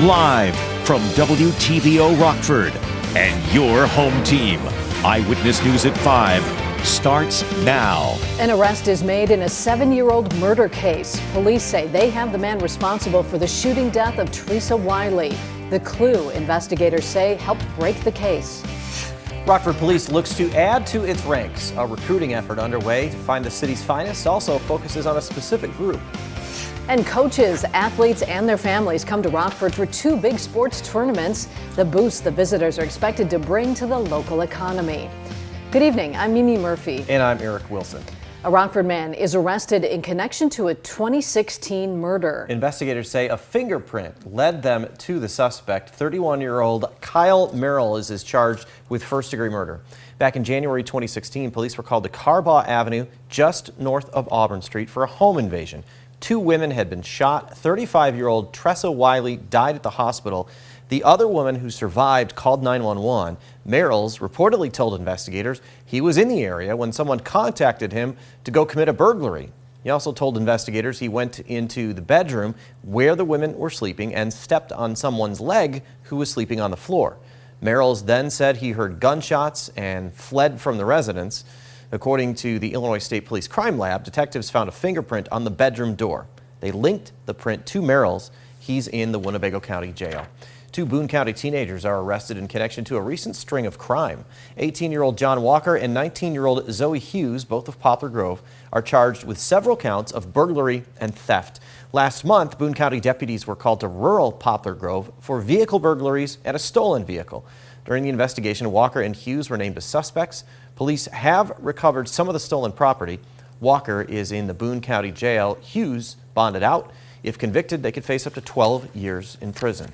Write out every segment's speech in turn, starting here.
Live from WTVO Rockford and your home team. Eyewitness News at 5 starts now. An arrest is made in a 7-year-old murder case. Police say they have the man responsible for the shooting death of Teresa Wiley. The clue, investigators say, helped break the case. Rockford Police looks to add to its ranks. A recruiting effort underway to find the city's finest also focuses on a specific group. And coaches, athletes, and their families come to Rockford for 2 big sports tournaments. The boost the visitors are expected to bring to the local economy. Good evening, I'm Mimi Murphy. And I'm Eric Wilson. A Rockford man is arrested in connection to a 2016 murder. Investigators say a fingerprint led them to the suspect. 31-year-old Kyle Merrill is charged with first-degree murder. Back in January 2016, police were called to Carbaugh Avenue, just north of Auburn Street, for a home invasion. 2 women had been shot. 35-year-old Teresa Wiley died at the hospital. The other woman who survived called 911. Merrills reportedly told investigators he was in the area when someone contacted him to go commit a burglary. He also told investigators he went into the bedroom where the women were sleeping and stepped on someone's leg who was sleeping on the floor. Merrills then said he heard gunshots and fled from the residence. According to the Illinois State Police Crime Lab, detectives found a fingerprint on the bedroom door. They linked the print to Merrills. He's in the Winnebago County Jail. 2 Boone County teenagers are arrested in connection to a recent string of crime. 18-year-old John Walker and 19-year-old Zoe Hughes, both of Poplar Grove, are charged with several counts of burglary and theft. Last month, Boone County deputies were called to rural Poplar Grove for vehicle burglaries and a stolen vehicle. During the investigation, Walker and Hughes were named as suspects. Police have recovered some of the stolen property. Walker is in the Boone County Jail. Hughes bonded out. If convicted, they could face up to 12 years in prison.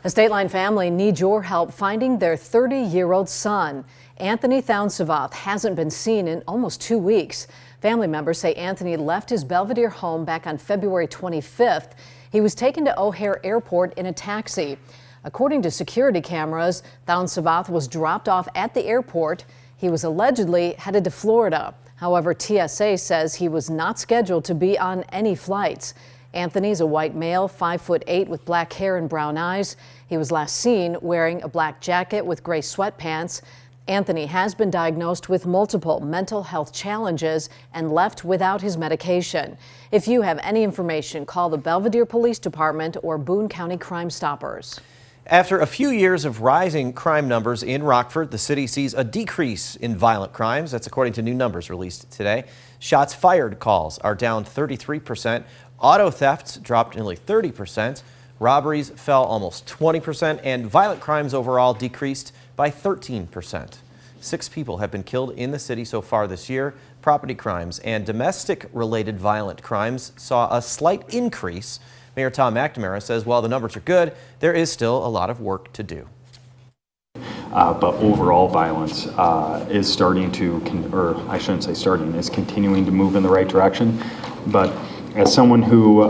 A State Line family needs your help finding their 30-year-old son. Anthony Thounsavath hasn't been seen in almost 2 weeks. Family members say Anthony left his Belvidere home back on February 25th. He was taken to O'Hare Airport in a taxi. According to security cameras, Thounsavath was dropped off at the airport. He was allegedly headed to Florida. However, TSA says he was not scheduled to be on any flights. Anthony's a white male, 5'8" with black hair and brown eyes. He was last seen wearing a black jacket with gray sweatpants. Anthony has been diagnosed with multiple mental health challenges and left without his medication. If you have any information, call the Belvidere Police Department or Boone County Crime Stoppers. After a few years of rising crime numbers in Rockford, the city sees a decrease in violent crimes. That's according to new numbers released today. Shots fired calls are down 33%. Auto thefts dropped nearly 30%. Robberies fell almost 20%, and violent crimes overall decreased by 13%. 6 people have been killed in the city so far this year. Property crimes and domestic-related violent crimes saw a slight increase. Mayor Tom McNamara says while the numbers are good, there is still a lot of work to do. But overall violence is starting to, or I shouldn't say starting, is continuing to move in the right direction. But as someone who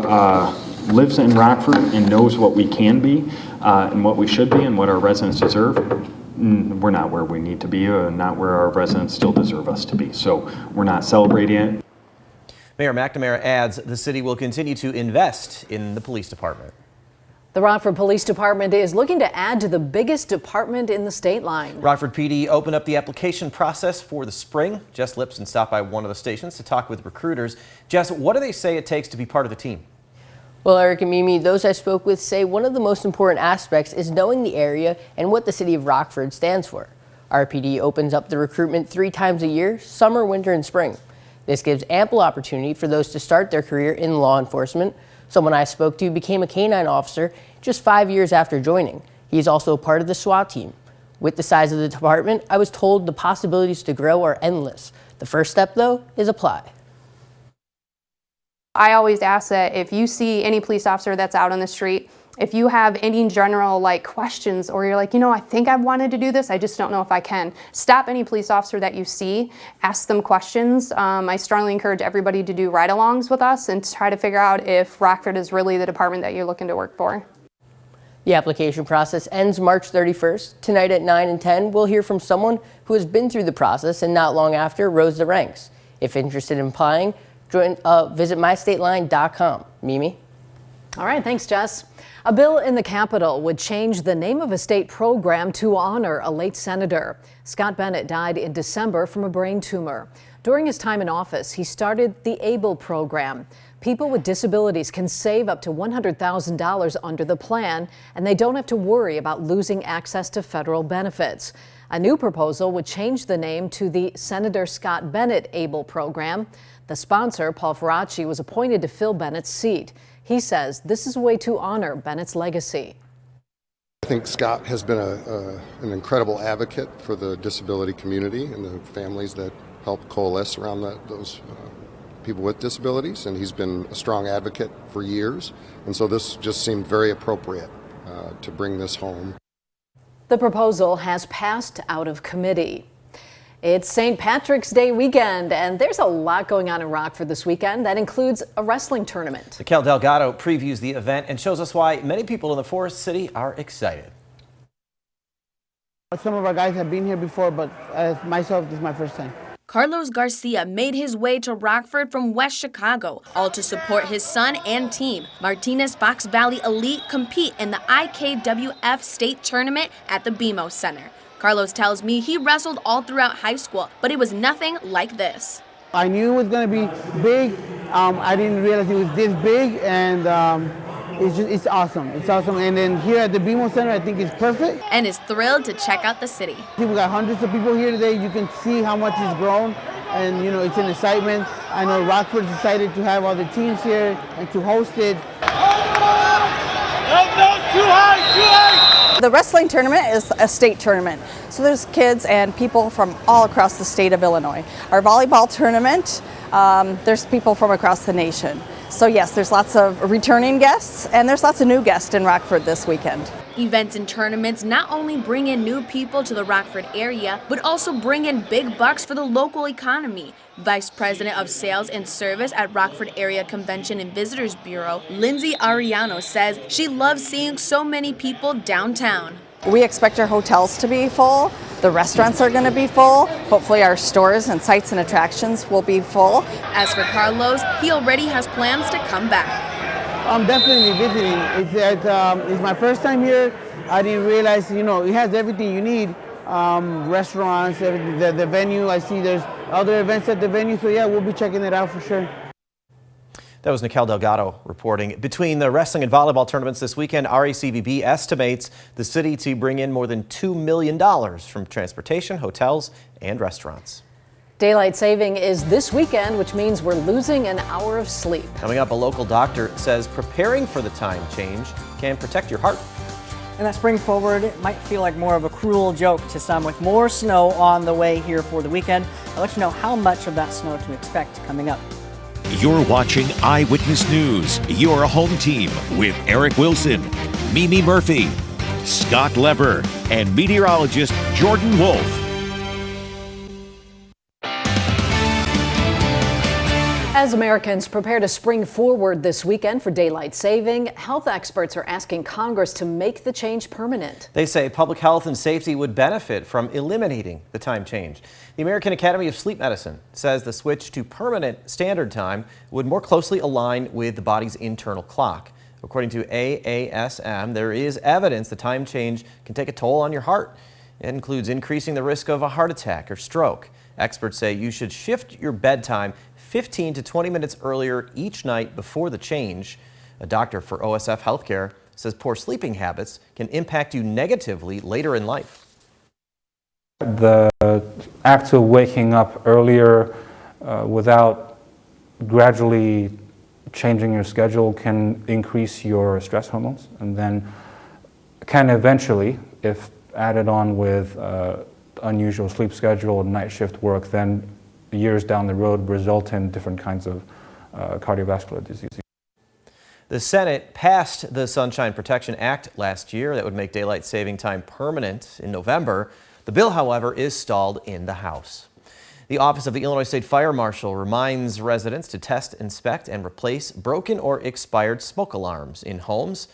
lives in Rockford and knows what we can be and what we should be and what our residents deserve, we're not where we need to be, not where our residents still deserve us to be. So we're not celebrating it. Mayor McNamara adds the city will continue to invest in the police department. The Rockford Police Department is looking to add to the biggest department in the state line. Rockford PD opened up the application process for the spring. Jess Lipson stopped by one of the stations to talk with recruiters. Jess, what do they say it takes to be part of the team? Well, Eric and Mimi, those I spoke with say one of the most important aspects is knowing the area and what the city of Rockford stands for. RPD opens up the recruitment 3 times a year, summer, winter, and spring. This gives ample opportunity for those to start their career in law enforcement. Someone I spoke to became a canine officer just 5 years after joining. He is also a part of the SWAT team. With the size of the department, I was told the possibilities to grow are endless. The first step, though, is apply. I always ask that if you see any police officer that's out on the street, if you have any general questions, or you're like, I think I've wanted to do this, I just don't know if I can, stop any police officer that you see, ask them questions. I strongly encourage everybody to do ride-alongs with us and try to figure out if Rockford is really the department that you're looking to work for. The application process ends March 31st. Tonight at 9 and 10, we'll hear from someone who has been through the process and not long after rose the ranks. If interested in applying, visit mystateline.com. Mimi? All right, thanks, Jess. A bill in the Capitol would change the name of a state program to honor a late senator. Scott Bennett died in December from a brain tumor. During his time in office, he started the ABLE program. People with disabilities can save up to $100,000 under the plan, and they don't have to worry about losing access to federal benefits. A new proposal would change the name to the Senator Scott Bennett ABLE program. The sponsor, Paul Ferracci, was appointed to fill Bennett's seat. He says this is a way to honor Bennett's legacy. I think Scott has been an incredible advocate for the disability community and the families that help coalesce around those people with disabilities, and he's been a strong advocate for years, and so this just seemed very appropriate to bring this home. The proposal has passed out of committee. It's St. Patrick's Day weekend, and there's a lot going on in Rockford this weekend. That includes a wrestling tournament. Raquel Delgado previews the event and shows us why many people in the Forest City are excited. Some of our guys have been here before, but myself, this is my first time. Carlos Garcia made his way to Rockford from West Chicago, all to support his son and team. Martinez Fox Valley Elite compete in the IKWF state tournament at the BMO Center. Carlos tells me he wrestled all throughout high school, but it was nothing like this. I knew it was going to be big. I didn't realize it was this big, and it's awesome. It's awesome. And then here at the BMO Center, I think it's perfect. And is thrilled to check out the city. We got hundreds of people here today. You can see how much it's grown, and it's an excitement. I know Rockford's excited to have all the teams here and to host it. The wrestling tournament is a state tournament, so there's kids and people from all across the state of Illinois. Our volleyball tournament, there's people from across the nation. So yes, there's lots of returning guests, and there's lots of new guests in Rockford this weekend. Events and tournaments not only bring in new people to the Rockford area, but also bring in big bucks for the local economy. Vice President of Sales and Service at Rockford Area Convention and Visitors Bureau, Lindsay Ariano, says she loves seeing so many people downtown. We expect our hotels to be full, the restaurants are going to be full, hopefully our stores and sites and attractions will be full. As for Carlos, he already has plans to come back. I'm definitely visiting. It's my first time here. I didn't realize, it has everything you need. Restaurants, the venue. I see there's other events at the venue, so yeah, we'll be checking it out for sure. That was Raquel Delgado reporting. Between the wrestling and volleyball tournaments this weekend, RACVB estimates the city to bring in more than $2 million from transportation, hotels, and restaurants. Daylight saving is this weekend, which means we're losing an hour of sleep. Coming up, a local doctor says preparing for the time change can protect your heart. And that spring forward might feel like more of a cruel joke to some, with more snow on the way here for the weekend. I'll let you know how much of that snow to expect coming up. You're watching Eyewitness News, your home team with Eric Wilson, Mimi Murphy, Scott Lever, and meteorologist Jordan Wolf. As Americans prepare to spring forward this weekend for daylight saving, health experts are asking Congress to make the change permanent. They say public health and safety would benefit from eliminating the time change. The American Academy of Sleep Medicine says the switch to permanent standard time would more closely align with the body's internal clock. According to AASM, there is evidence the time change can take a toll on your heart. It includes increasing the risk of a heart attack or stroke. Experts say you should shift your bedtime 15 to 20 minutes earlier each night before the change. A doctor for OSF Healthcare says poor sleeping habits can impact you negatively later in life. The act of waking up earlier without gradually changing your schedule can increase your stress hormones, and then can eventually, if added on with unusual sleep schedule and night shift work, then years down the road result in different kinds of cardiovascular disease. The Senate passed the Sunshine Protection Act last year that would make daylight saving time permanent in November. The bill, however, is stalled in the House. The Office of the Illinois State Fire Marshal reminds residents to test, inspect, and replace broken or expired smoke alarms in homes.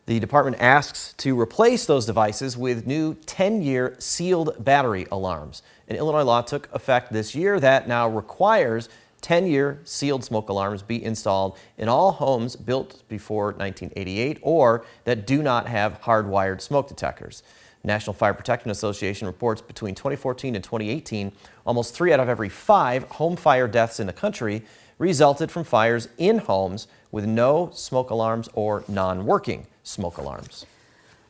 The department asks to replace those devices with new 10-year sealed battery alarms. An Illinois law took effect this year that now requires 10-year sealed smoke alarms be installed in all homes built before 1988 or that do not have hardwired smoke detectors. National Fire Protection Association reports between 2014 and 2018, almost 3 out of every 5 home fire deaths in the country resulted from fires in homes with no smoke alarms or non-working smoke alarms.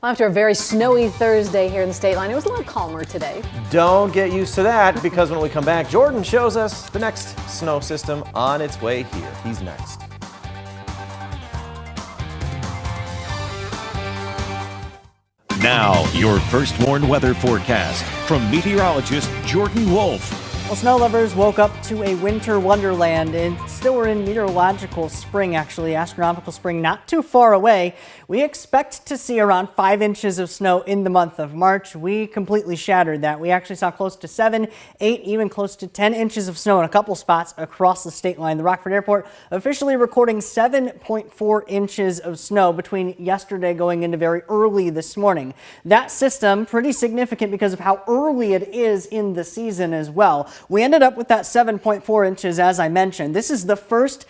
After a very snowy Thursday here in the state line, it was a little calmer today. Don't get used to that, because when we come back, Jordan shows us the next snow system on its way here. He's next. Now, your first warned weather forecast from meteorologist Jordan Wolf. Well, snow lovers woke up to a winter wonderland, and still we're in meteorological spring, actually, astronomical spring, not too far away. We expect to see around 5 inches of snow in the month of March. We completely shattered that. We actually saw close to 7, 8, even close to 10 inches of snow in a couple spots across the state line. The Rockford Airport officially recording 7.4 inches of snow between yesterday going into very early this morning. That system pretty significant because of how early it is in the season as well. We ended up with that 7.4 inches, as I mentioned. This is the first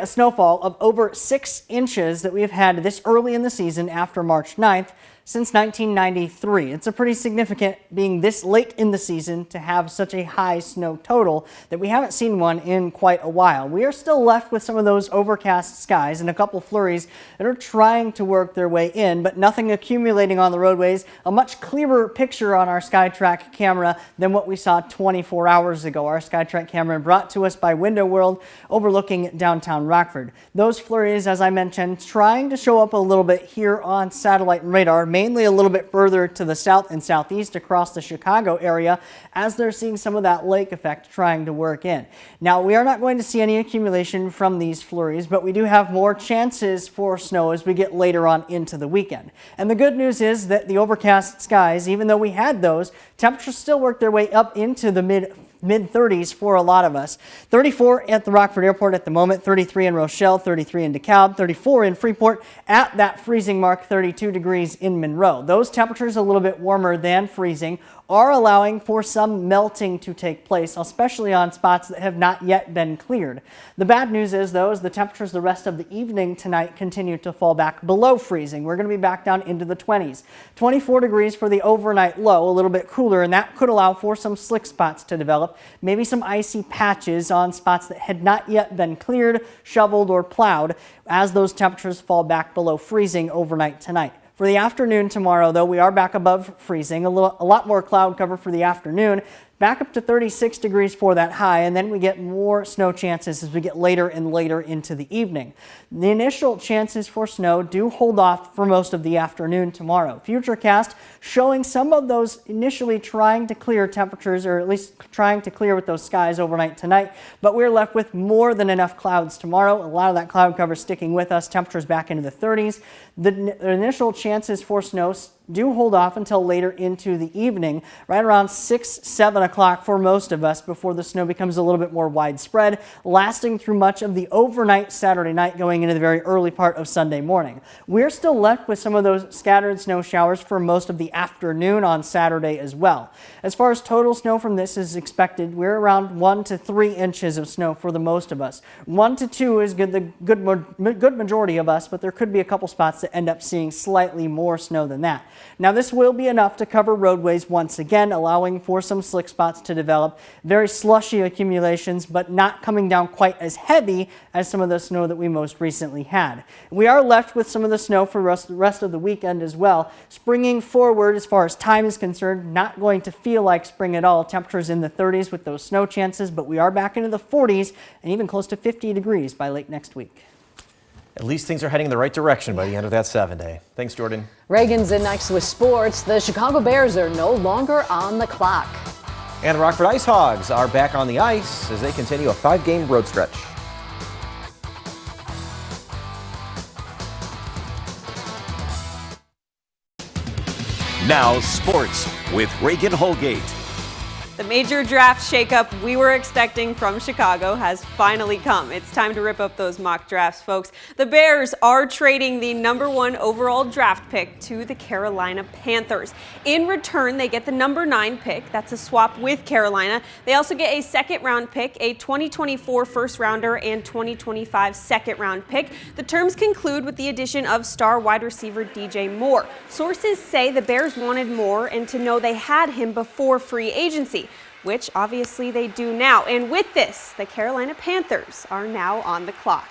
snowfall of over 6 inches that we've had this early in the season after March 9th since 1993. It's a pretty significant, being this late in the season, to have such a high snow total that we haven't seen one in quite a while. We are still left with some of those overcast skies and a couple flurries that are trying to work their way in, but nothing accumulating on the roadways. A much clearer picture on our SkyTrack camera than what we saw 24 hours ago. Our SkyTrack camera brought to us by Window World overlooking downtown Rockford. Those flurries, as I mentioned, trying to show up a little bit here on satellite and radar, mainly a little bit further to the south and southeast across the Chicago area, as they're seeing some of that lake effect trying to work in. Now, we are not going to see any accumulation from these flurries, but we do have more chances for snow as we get later on into the weekend. And the good news is that the overcast skies, even though we had those, temperatures still work their way up into the mid-30s for a lot of us. 34 at the Rockford Airport at the moment, 33 in Rochelle, 33 in DeKalb, 34 in Freeport, at that freezing mark, 32 degrees in Monroe. Those temperatures a little bit warmer than freezing are allowing for some melting to take place, especially on spots that have not yet been cleared. The bad news is, though, is the temperatures the rest of the evening tonight continue to fall back below freezing. We're going to be back down into the 20s. 24 degrees for the overnight low, a little bit cooler, and that could allow for some slick spots to develop, maybe some icy patches on spots that had not yet been cleared, shoveled, or plowed as those temperatures fall back below freezing overnight tonight. For the afternoon tomorrow, though, we are back above freezing, a lot more cloud cover for the afternoon, back up to 36 degrees for that high, and then we get more snow chances as we get later and later into the evening. The initial chances for snow do hold off for most of the afternoon tomorrow. Futurecast showing some of those initially trying to clear temperatures, or at least trying to clear with those skies overnight tonight, but we're left with more than enough clouds tomorrow. A lot of that cloud cover sticking with us, temperatures back into the 30s. The initial chances for snow do hold off until later into the evening, right around 6, 7 o'clock for most of us, before the snow becomes a little bit more widespread, lasting through much of the overnight Saturday night going into the very early part of Sunday morning. We're still left with some of those scattered snow showers for most of the afternoon on Saturday as well. As far as total snow from this is expected, we're around 1 to 3 inches of snow for the most of us. 1 to 2 is the good majority of us, but there could be a couple spots that end up seeing slightly more snow than that. Now, this will be enough to cover roadways once again, allowing for some slick spots to develop. Very slushy accumulations, but not coming down quite as heavy as some of the snow that we most recently had. We are left with some of the snow for the rest of the weekend as well. Springing forward as far as time is concerned, not going to feel like spring at all. Temperatures in the 30s with those snow chances, but we are back into the 40s and even close to 50 degrees by late next week. At least things are heading in the right direction by the end of that 7-day. Thanks, Jordan. Reagan's in next with sports. The Chicago Bears are no longer on the clock. And the Rockford Ice Hogs are back on the ice as they continue a 5-game road stretch. Now sports with Reagan Holgate. The The major draft shakeup we were expecting from Chicago has finally come. It's time to rip up those mock drafts, folks. The Bears are trading the #1 overall draft pick to the Carolina Panthers. In return, they get the #9 pick. That's a swap with Carolina. They also get a second-round pick, a 2024 first-rounder, and 2025 second-round pick. The terms conclude with the addition of star wide receiver DJ Moore. Sources say the Bears wanted Moore and to know they had him before free agency, which obviously they do now. And with this, the Carolina Panthers are now on the clock.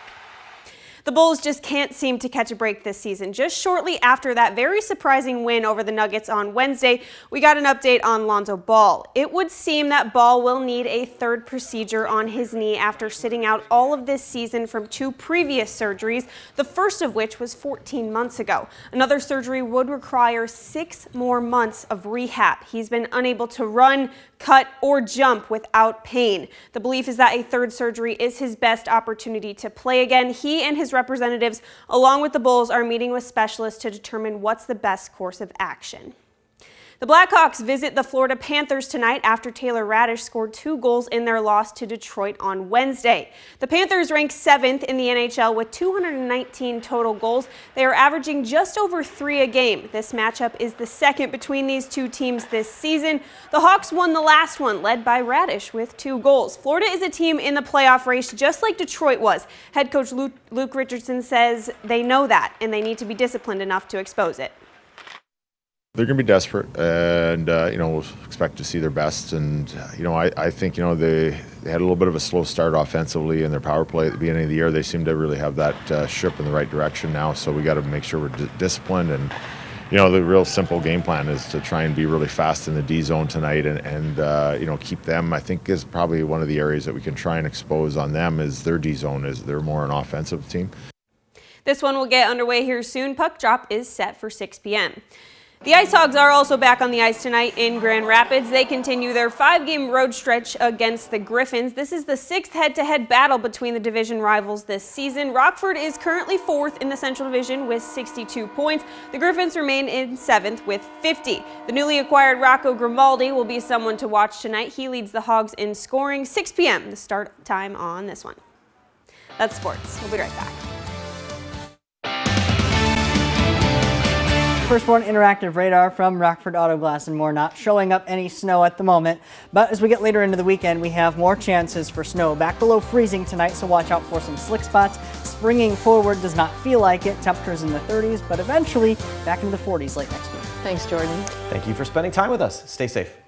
The Bulls just can't seem to catch a break this season. Just shortly after that very surprising win over the Nuggets on Wednesday, we got an update on Lonzo Ball. It would seem that Ball will need a third procedure on his knee after sitting out all of this season from 2 previous surgeries, the first of which was 14 months ago. Another surgery would require 6 more months of rehab. He's been unable to run, cut, or jump without pain. The belief is that a third surgery is his best opportunity to play again. He and his representatives, along with the Bulls, are meeting with specialists to determine what's the best course of action. The Blackhawks visit the Florida Panthers tonight after Taylor Radish scored 2 goals in their loss to Detroit on Wednesday. The Panthers rank 7th in the NHL with 219 total goals. They are averaging just over 3 a game. This matchup is the second between these two teams this season. The Hawks won the last one, led by Radish with 2 goals. Florida is a team in the playoff race just like Detroit was. Head coach Luke Richardson says they know that and they need to be disciplined enough to expose it. They're going to be desperate, and we'll expect to see their best. And I think they had a little bit of a slow start offensively in their power play at the beginning of the year. They seem to really have that ship in the right direction now. So we got to make sure we're disciplined. And the real simple game plan is to try and be really fast in the D zone tonight, and keep them. I think is probably one of the areas that we can try and expose on them is their D zone. Is they're more an offensive team. This one will get underway here soon. Puck drop is set for 6 p.m. The Ice Hogs are also back on the ice tonight in Grand Rapids. They continue their 5-game road stretch against the Griffins. This is the 6th head-to-head battle between the division rivals this season. Rockford is currently 4th in the Central Division with 62 points. The Griffins remain in 7th with 50. The newly acquired Rocco Grimaldi will be someone to watch tonight. He leads the Hogs in scoring. 6 p.m. the start time on this one. That's sports. We'll be right back. Firstborn interactive radar from Rockford Auto Glass and More, not showing up any snow at the moment, but as we get later into the weekend, we have more chances for snow. Back below freezing tonight, so watch out for some slick spots. Springing forward does not feel like it. Temperatures in the 30s, but eventually back into the 40s late next week. Thanks, Jordan. Thank you for spending time with us. Stay safe.